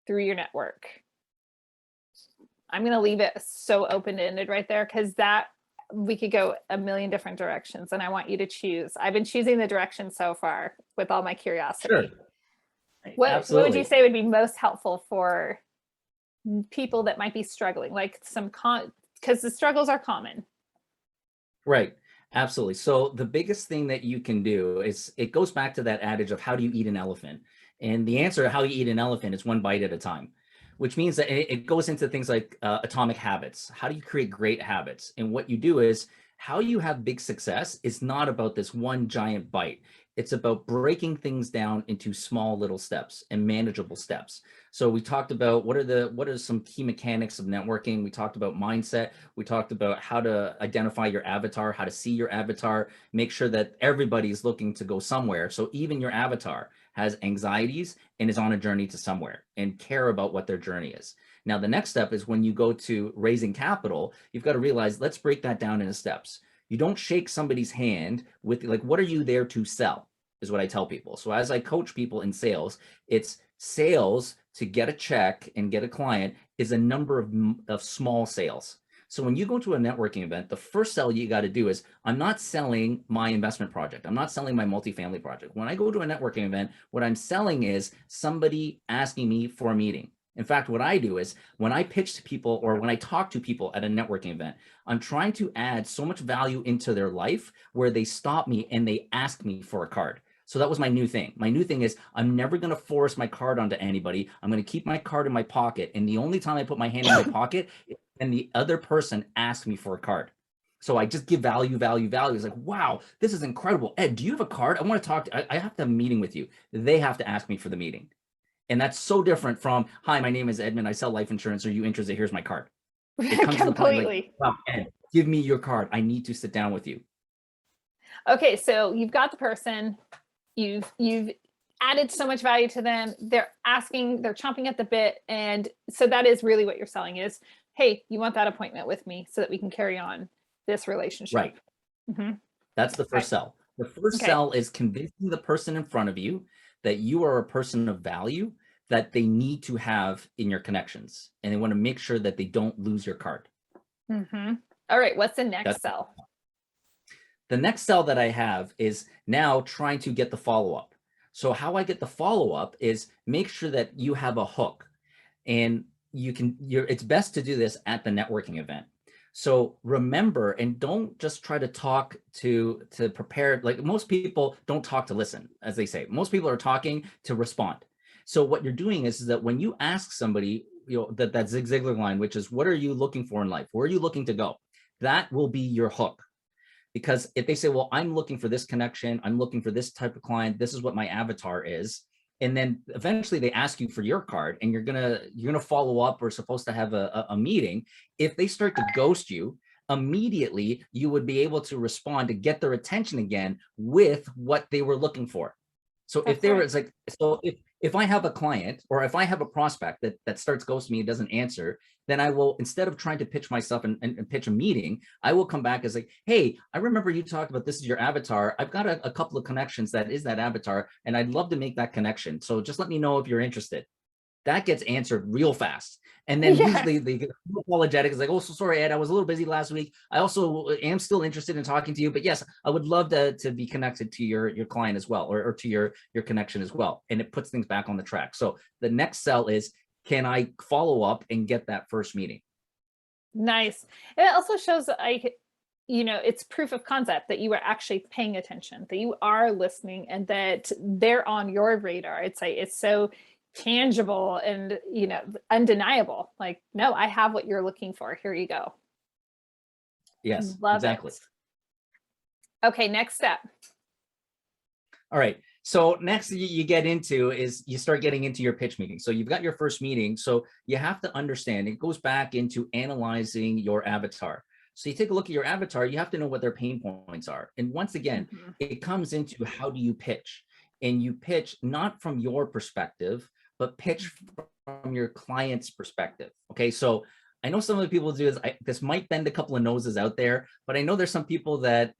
through your network. I'm going to leave it so open-ended right there, because that we could go a million different directions, and I want you to choose. I've been choosing the direction so far with all my curiosity. Sure. What would you say would be most helpful for people that might be struggling, like because the struggles are common? Right. Absolutely. So the biggest thing that you can do is, it goes back to that adage of how do you eat an elephant? And the answer to how you eat an elephant is one bite at a time, which means that it goes into things like atomic habits. How do you create great habits? And what you do is, how you have big success is not about this one giant bite. It's about breaking things down into small little steps and manageable steps. So we talked about what are some key mechanics of networking. We talked about mindset. We talked about how to identify your avatar, how to see your avatar, make sure that everybody's looking to go somewhere. So even your avatar has anxieties and is on a journey to somewhere, and care about what their journey is. Now, the next step is when you go to raising capital, you've got to realize, let's break that down into steps. You don't shake somebody's hand with like, what are you there to sell? Is what I tell people. So as I coach people in sales, it's sales to get a check and get a client is a number of small sales. So when you go to a networking event, the first sell you got to do is, I'm not selling my investment project. I'm not selling my multifamily project. When I go to a networking event, what I'm selling is somebody asking me for a meeting. In fact, what I do is when I pitch to people or when I talk to people at a networking event, I'm trying to add so much value into their life where they stop me and they ask me for a card. So that was my new thing. My new thing is I'm never going to force my card onto anybody. I'm going to keep my card in my pocket. And the only time I put my hand in my pocket is when the other person asks me for a card. So I just give value, value, value. It's like, wow, this is incredible. Ed, do you have a card? I want to talk. I have to have a meeting with you. They have to ask me for the meeting. And that's so different from, hi, my name is Edmund. I sell life insurance. Are you interested? Here's my card. It comes to the point like, wow, Ed, give me your card. I need to sit down with you. Okay, so you've got the person, you've added so much value to them. They're asking, they're chomping at the bit. And so that is really what you're selling is, hey, you want that appointment with me so that we can carry on this relationship. Right. Mm-hmm. That's the first sell. The first sell is convincing the person in front of you that you are a person of value that they need to have in your connections. And they want to make sure that they don't lose your card. Mm-hmm. All right. What's the next sell? The next sell that I have is now trying to get the follow-up. So how I get the follow-up is make sure that you have a hook, and it's best to do this at the networking event. So remember, and don't just try to talk to prepare. Like most people don't talk to listen, as they say. Most people are talking to respond. So what you're doing is that when you ask somebody, that Zig Ziglar line, which is, what are you looking for in life? Where are you looking to go? That will be your hook. Because if they say, well, I'm looking for this connection, I'm looking for this type of client, this is what my avatar is. And then eventually they ask you for your card and you're gonna follow up or supposed to have a meeting. If they start to ghost you, immediately you would be able to respond to get their attention again with what they were looking for. So if they were, it's like, so if I have a client or if I have a prospect that starts ghosting me and doesn't answer, then I will, instead of trying to pitch myself and pitch a meeting, I will come back as like, hey, I remember you talked about this is your avatar. I've got a couple of connections that is that avatar, and I'd love to make that connection. So just let me know if you're interested. That gets answered real fast. And then usually they get apologetic. It's like, oh, so sorry, Ed, I was a little busy last week. I also am still interested in talking to you, but yes, I would love to be connected to your client as well, or to your connection as well. And it puts things back on the track. So the next sell is, can I follow up and get that first meeting? Nice. It also shows it's proof of concept that you are actually paying attention, that you are listening, and that they're on your radar. It's so tangible and undeniable. Like, no, I have what you're looking for. Here you go. Yes, love exactly. It. Okay, next step. All right. So next you get into is you start getting into your pitch meeting. So you've got your first meeting. So you have to understand, it goes back into analyzing your avatar. So you take a look at your avatar, you have to know what their pain points are. And once again, it comes into how do you pitch? And you pitch not from your perspective, but pitch from your client's perspective. Okay, so I know some of the people do this might bend a couple of noses out there, but I know there's some people that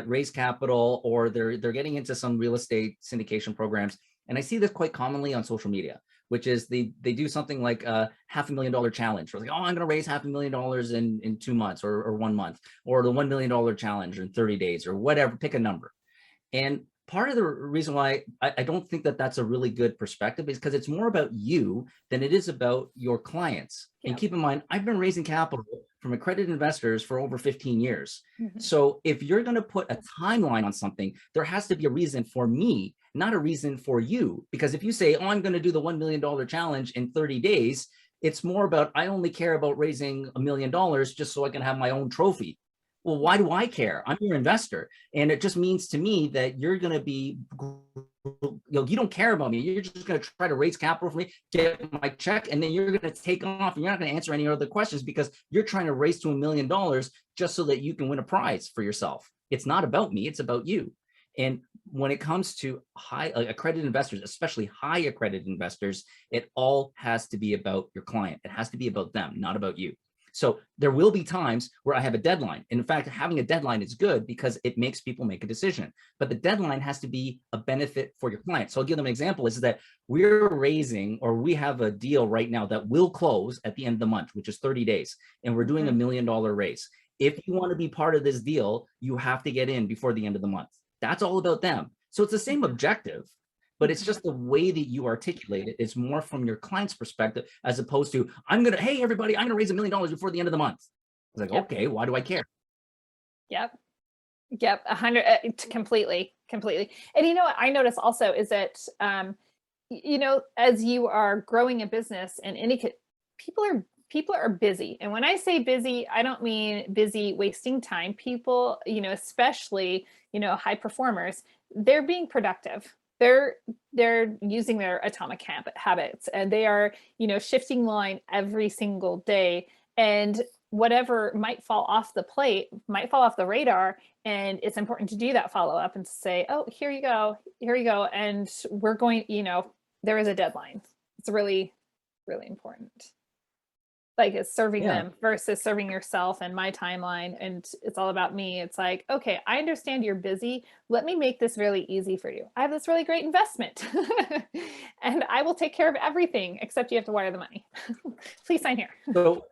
raise capital or they're getting into some real estate syndication programs. And I see this quite commonly on social media, which is they do something like a $500,000 challenge. Or like, oh, I'm going to raise $500,000 in 2 months or 1 month, or the $1 million challenge in 30 days or whatever, pick a number. And part of the reason why I don't think that that's a really good perspective is because it's more about you than it is about your clients. Yeah. And keep in mind, I've been raising capital from accredited investors for over 15 years. So if you're going to put a timeline on something, there has to be a reason for me, not a reason for you. Because if you say, oh, I'm going to do the $1 million challenge in 30 days, it's more about, I only care about raising $1 million just so I can have my own trophy. Well, why do I care? I'm your investor. And it just means to me that you're going to be, you don't care about me. You're just going to try to raise capital for me, get my check, and then you're going to take off and you're not going to answer any other questions because you're trying to raise to $1 million just so that you can win a prize for yourself. It's not about me. It's about you. And when it comes to high accredited investors, especially high accredited investors, it all has to be about your client. It has to be about them, not about you. So there will be times where I have a deadline. And in fact, having a deadline is good because it makes people make a decision. But the deadline has to be a benefit for your client. So I'll give them an example is that we're raising, or we have a deal right now that will close at the end of the month, which is 30 days. And we're doing $1 million raise. If you want to be part of this deal, you have to get in before the end of the month. That's all about them. So it's the same objective, but it's just the way that you articulate it is more from your client's perspective, as opposed to, hey, everybody, I'm going to raise $1 million before the end of the month. It's like, okay, why do I care? Yep. 100, completely. And you know what I notice also is that, as you are growing a business and people are busy. And when I say busy, I don't mean busy wasting time. People, especially, high performers, they're being productive. They're using their atomic habits, and they are, shifting line every single day. And whatever might fall off the plate might fall off the radar. And it's important to do that follow up and to say, oh, here you go. And we're going, there is a deadline. It's really, really important. Like it's serving them versus serving yourself and my timeline. And it's all about me. It's like, okay, I understand you're busy. Let me make this really easy for you. I have this really great investment and I will take care of everything except you have to wire the money. Please sign here. So,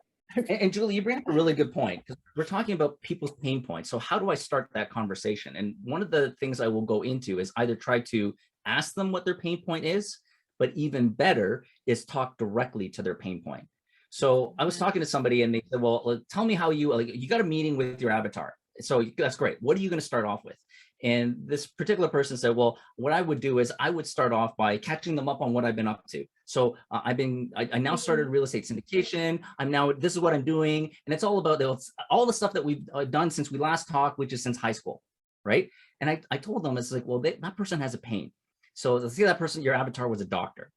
and Julie, you bring up a really good point because we're talking about people's pain points. So how do I start that conversation? And one of the things I will go into is either try to ask them what their pain point is, but even better is talk directly to their pain point. So I was talking to somebody and they said, well, tell me how you got a meeting with your avatar. So that's great. What are you going to start off with? And this particular person said, well, what I would do is I would start off by catching them up on what I've been up to. So I now started real estate syndication. This is what I'm doing. And it's all about all the stuff that we've done since we last talked, which is since high school. Right. And I told them, it's like, well, that person has a pain. So let's say that person, your avatar was a doctor,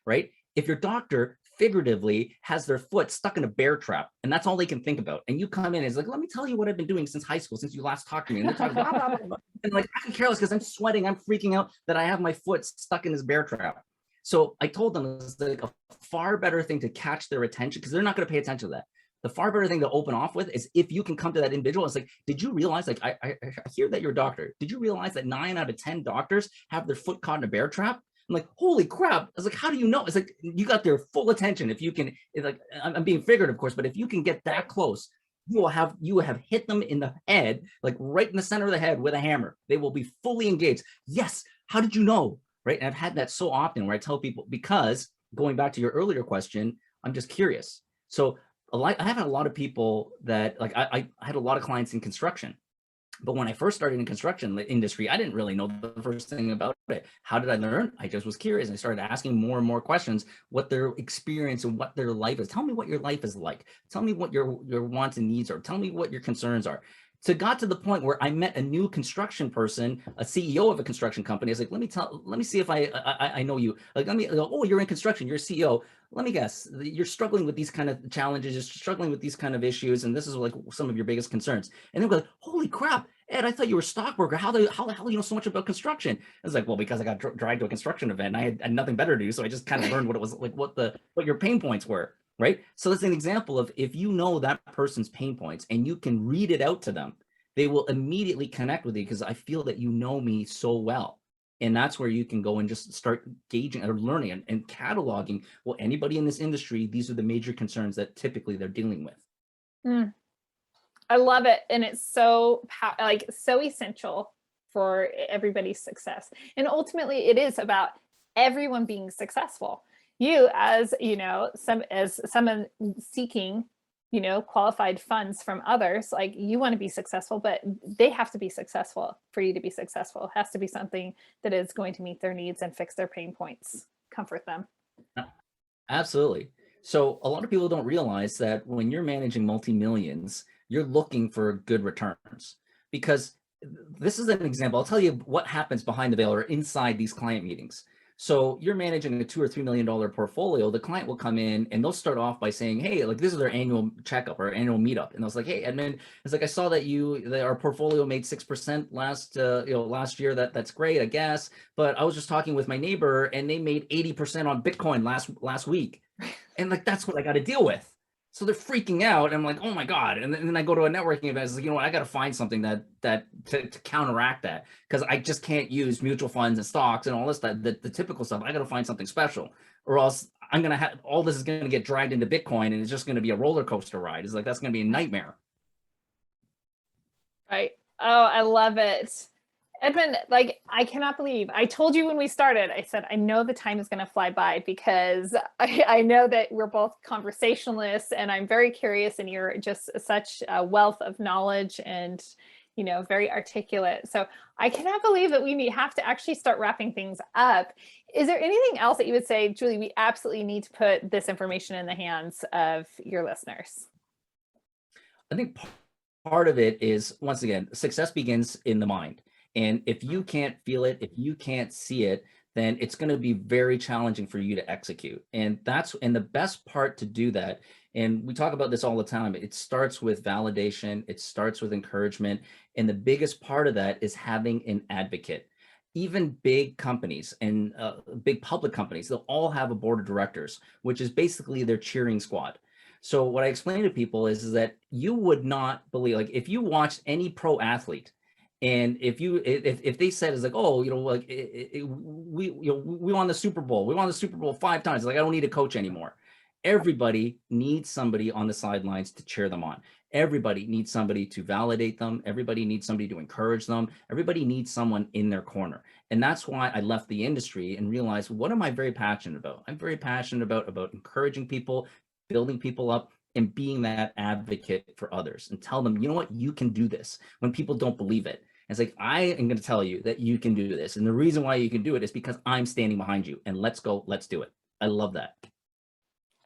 right? If your doctor figuratively has their foot stuck in a bear trap and that's all they can think about, and you come in and it's like, let me tell you what I've been doing since high school, since you last talked to me, and they're talking blah, blah, blah, blah. And like, I can care less because I'm sweating, I'm freaking out that I have my foot stuck in this bear trap. So I told them it's like a far better thing to catch their attention, because they're not going to pay attention to that. The far better thing to open off with is if you can come to that individual. It's like, did you realize, like, I hear that you're a doctor. Did you realize that 9 out of 10 doctors have their foot caught in a bear trap? I'm like, holy crap. I was like, how do you know? It's like, you got their full attention. If you can, it's like, I'm being figurative, of course, but if you can get that close, you will have hit them in the head, like right in the center of the head with a hammer. They will be fully engaged. Yes. How did you know? Right. And I've had that so often where I tell people, because going back to your earlier question, I'm just curious. So I have had a lot of people that, like, I had a lot of clients in construction. But when I first started in construction industry, I didn't really know the first thing about it. How did I learn? I just was curious. I started asking more and more questions, what their experience and what their life is. Tell me what your life is like. Tell me what your wants and needs are. Tell me what your concerns are. So it got to the point where I met a new construction person, a CEO of a construction company. I was like, let me see if I know you. Like, oh, you're in construction, you're a CEO. Let me guess, you're struggling with these kind of challenges, you're struggling with these kind of issues, and this is like some of your biggest concerns. And then we're like, holy crap, Ed, I thought you were a stockbroker. How the hell do you know so much about construction? I was like, well, because I got dragged to a construction event and I had nothing better to do. So I just kind of learned what it was like, what your pain points were. Right. So that's an example of, if you know that person's pain points and you can read it out to them, they will immediately connect with you, because I feel that you know me so well. And that's where you can go and just start gauging or learning and cataloging, well, anybody in this industry, these are the major concerns that typically they're dealing with. I love it. And it's so essential for everybody's success. And ultimately it is about everyone being successful. You, as someone seeking, qualified funds from others, like, you want to be successful, but they have to be successful for you to be successful. It has to be something that is going to meet their needs and fix their pain points, comfort them. Absolutely. So a lot of people don't realize that when you're managing multi-millions, you're looking for good returns, because this is an example. I'll tell you what happens behind the veil or inside these client meetings. So you're managing a $2 or $3 million portfolio. The client will come in and they'll start off by saying, hey, like this is our annual checkup or annual meetup. And I was like, hey, Edmund, it's like, I saw that our portfolio made 6% last year. That's great, I guess. But I was just talking with my neighbor and they made 80% on Bitcoin last week. And like, that's what I got to deal with. So they're freaking out. And I'm like, oh my God. And then I go to a networking event. It's like, you know what? I got to find something to counteract that, because I just can't use mutual funds and stocks and all this, the typical stuff. I got to find something special, or else I'm going to have all this is going to get dragged into Bitcoin and it's just going to be a roller coaster ride. It's like, that's going to be a nightmare. Right. Oh, I love it. Edmund, like, I cannot believe, I told you when we started, I said, I know the time is going to fly by, because I know that we're both conversationalists and I'm very curious, and you're just such a wealth of knowledge and, very articulate. So I cannot believe that we have to actually start wrapping things up. Is there anything else that you would say, Julie, we absolutely need to put this information in the hands of your listeners? I think part of it is, once again, success begins in the mind. And if you can't feel it, if you can't see it, then it's going to be very challenging for you to execute. And the best part to do that, and we talk about this all the time, it starts with validation, it starts with encouragement. And the biggest part of that is having an advocate. Even big companies and big public companies, they'll all have a board of directors, which is basically their cheering squad. So what I explain to people is that you would not believe, like, if you watched any pro athlete, and if they said, it's like, oh, like we won the Super Bowl. We won the Super Bowl 5 times. Like, I don't need a coach anymore. Everybody needs somebody on the sidelines to cheer them on. Everybody needs somebody to validate them. Everybody needs somebody to encourage them. Everybody needs someone in their corner. And that's why I left the industry and realized, what am I very passionate about? I'm very passionate about encouraging people, building people up, and being that advocate for others, and tell them, you know what, you can do this when people don't believe it. It's like, I am going to tell you that you can do this. And the reason why you can do it is because I'm standing behind you, and let's go, let's do it. I love that.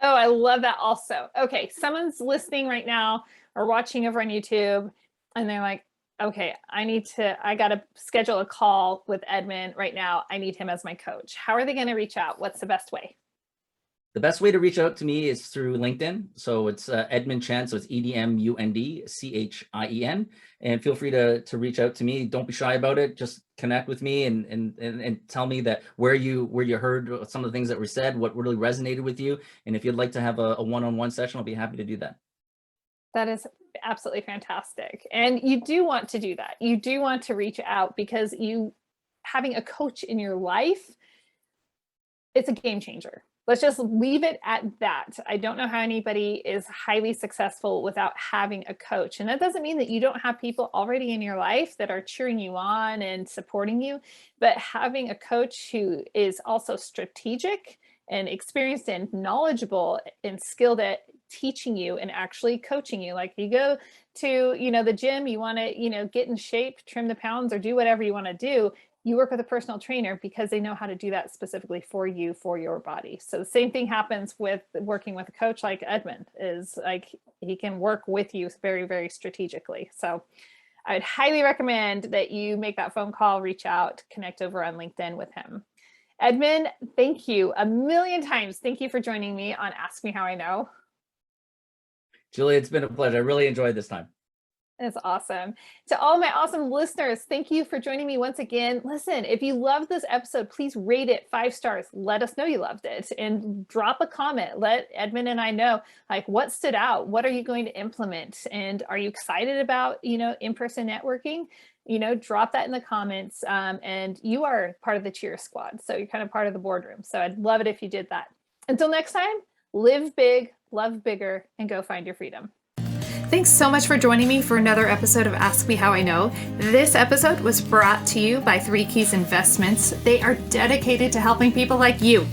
Oh, I love that also. Okay, someone's listening right now or watching over on YouTube, and they're like, okay, I got to schedule a call with Edmund right now. I need him as my coach. How are they going to reach out? What's the best way? The best way to reach out to me is through LinkedIn. So it's Edmund Chien. So it's EdmundChien. And feel free to reach out to me. Don't be shy about it. Just connect with me and tell me that where you heard some of the things that were said, what really resonated with you. And if you'd like to have a one-on-one session, I'll be happy to do that. That is absolutely fantastic. And you do want to do that. You do want to reach out, because having a coach in your life, it's a game changer. Let's just leave it at that. I don't know how anybody is highly successful without having a coach. And that doesn't mean that you don't have people already in your life that are cheering you on and supporting you, but having a coach who is also strategic and experienced and knowledgeable and skilled at teaching you and actually coaching you. Like, you go to, the gym, you want to, get in shape, trim the pounds, or do whatever you want to do. You work with a personal trainer because they know how to do that specifically for you, for your body. So the same thing happens with working with a coach like Edmund, is like, he can work with you very, very strategically. So I would highly recommend that you make that phone call, reach out, connect over on LinkedIn with him. Edmund, thank you a million times. Thank you for joining me on Ask Me How I Know. Julie, it's been a pleasure. I really enjoyed this time. That's awesome. To all my awesome listeners, thank you for joining me once again. Listen, if you loved this episode, please rate it 5 stars. Let us know you loved it, and drop a comment. Let Edmund and I know, like, what stood out. What are you going to implement? And are you excited about, in-person networking? Drop that in the comments. And you are part of the cheer squad. So you're kind of part of the boardroom. So I'd love it if you did that. Until next time, live big, love bigger, and go find your freedom. Thanks so much for joining me for another episode of Ask Me How I Know. This episode was brought to you by 3 Keys Investments. They are dedicated to helping people like you,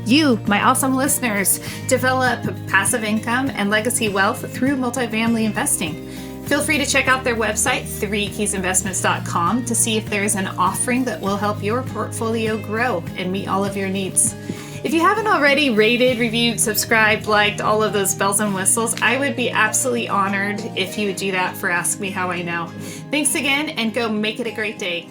you, my awesome listeners, develop passive income and legacy wealth through multifamily investing. Feel free to check out their website, 3keysinvestments.com, to see if there is an offering that will help your portfolio grow and meet all of your needs. If you haven't already rated, reviewed, subscribed, liked, all of those bells and whistles, I would be absolutely honored if you would do that for Ask Me How I Know. Thanks again, and go make it a great day.